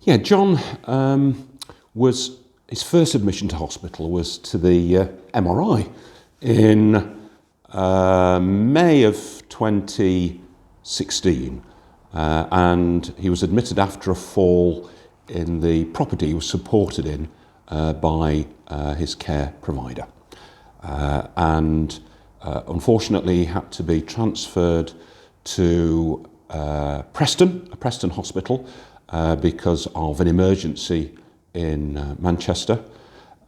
Yeah, John was, his first admission to hospital was to the MRI in May of 2016, and he was admitted after a fall in the property he was supported in by his care provider. Unfortunately, he had to be transferred to a Preston hospital, because of an emergency in Manchester,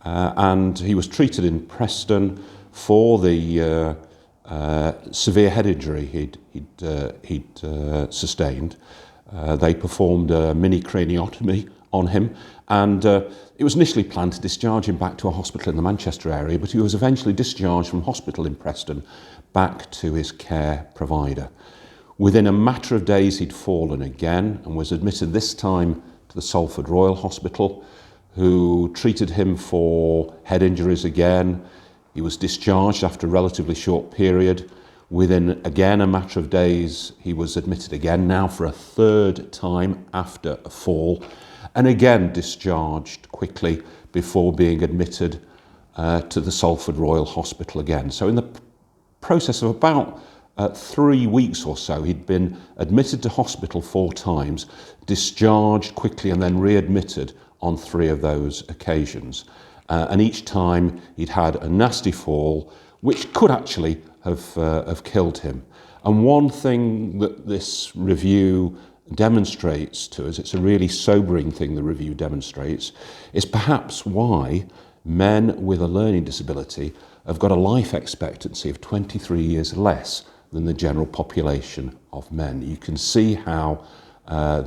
and he was treated in Preston for the severe head injury he'd sustained. They performed a mini craniotomy on him, and it was initially planned to discharge him back to a hospital in the Manchester area, but he was eventually discharged from hospital in Preston back to his care provider. Within a matter of days, he'd fallen again and was admitted this time to the Salford Royal Hospital, who treated him for head injuries again. He was discharged after a relatively short period. Within, again, a matter of days, he was admitted again, now for a third time after a fall, and again discharged quickly before being admitted to the Salford Royal Hospital again. So in the process of about 3 weeks or so, he'd been admitted to hospital 4 times, discharged quickly and then readmitted on 3 of those occasions. And each time he'd had a nasty fall, which could actually have killed him. And one thing that this review demonstrates to us, it's a really sobering thing the review demonstrates, is perhaps why men with a learning disability have got a life expectancy of 23 years less than the general population of men. You can see how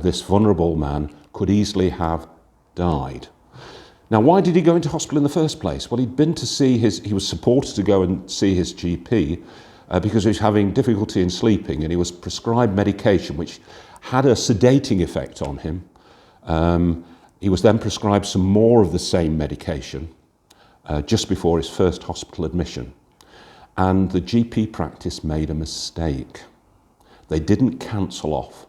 this vulnerable man could easily have died. Now, why did he go into hospital in the first place? Well, he'd been to see he was supported to go and see his GP because he was having difficulty in sleeping, and he was prescribed medication which had a sedating effect on him. He was then prescribed some more of the same medication just before his first hospital admission. And the GP practice made a mistake. They didn't cancel off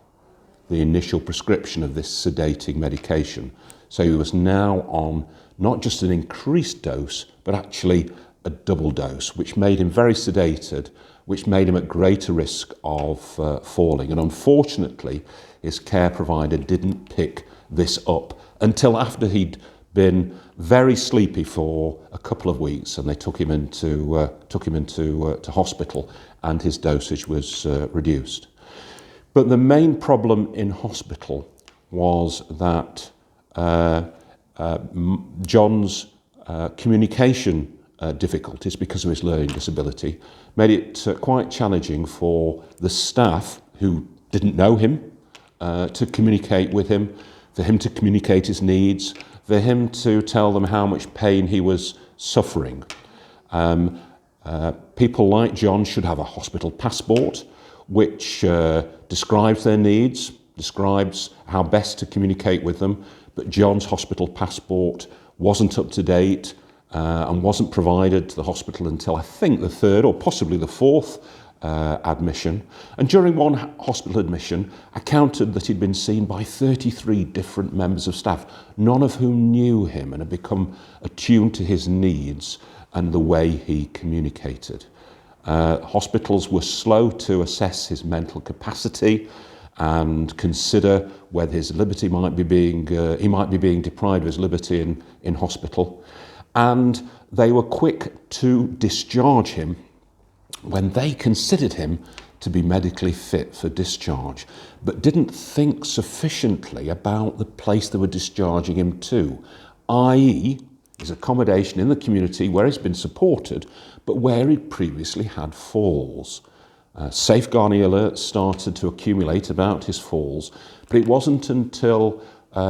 the initial prescription of this sedating medication. So he was now on not just an increased dose, but actually a double dose, which made him very sedated, which made him at greater risk of falling. And unfortunately, his care provider didn't pick this up until after he'd been very sleepy for a couple of weeks, and they took him into to hospital, and his dosage was reduced. But the main problem in hospital was that John's communication difficulties, because of his learning disability, made it quite challenging for the staff who didn't know him to communicate with him, for him to communicate his needs, for him to tell them how much pain he was suffering. People like John should have a hospital passport which describes their needs, describes how best to communicate with them, but John's hospital passport wasn't up to date and wasn't provided to the hospital until I think the 3rd or possibly the 4th admission. And during one hospital admission, I counted that he'd been seen by 33 different members of staff, none of whom knew him and had become attuned to his needs and the way he communicated. Hospitals were slow to assess his mental capacity and consider whether his liberty might be being deprived of his liberty in hospital. And they were quick to discharge him when they considered him to be medically fit for discharge, but didn't think sufficiently about the place they were discharging him to, i.e. his accommodation in the community where he's been supported, but where he'd previously had falls. Safeguarding alerts started to accumulate about his falls, but it wasn't until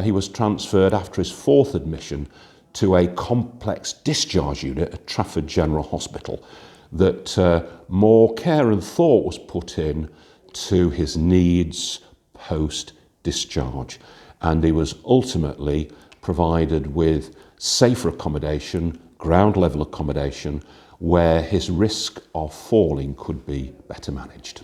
he was transferred after his 4th admission to a complex discharge unit at Trafford General Hospital that more care and thought was put in to his needs post-discharge. And he was ultimately provided with safer accommodation, ground level accommodation, where his risk of falling could be better managed.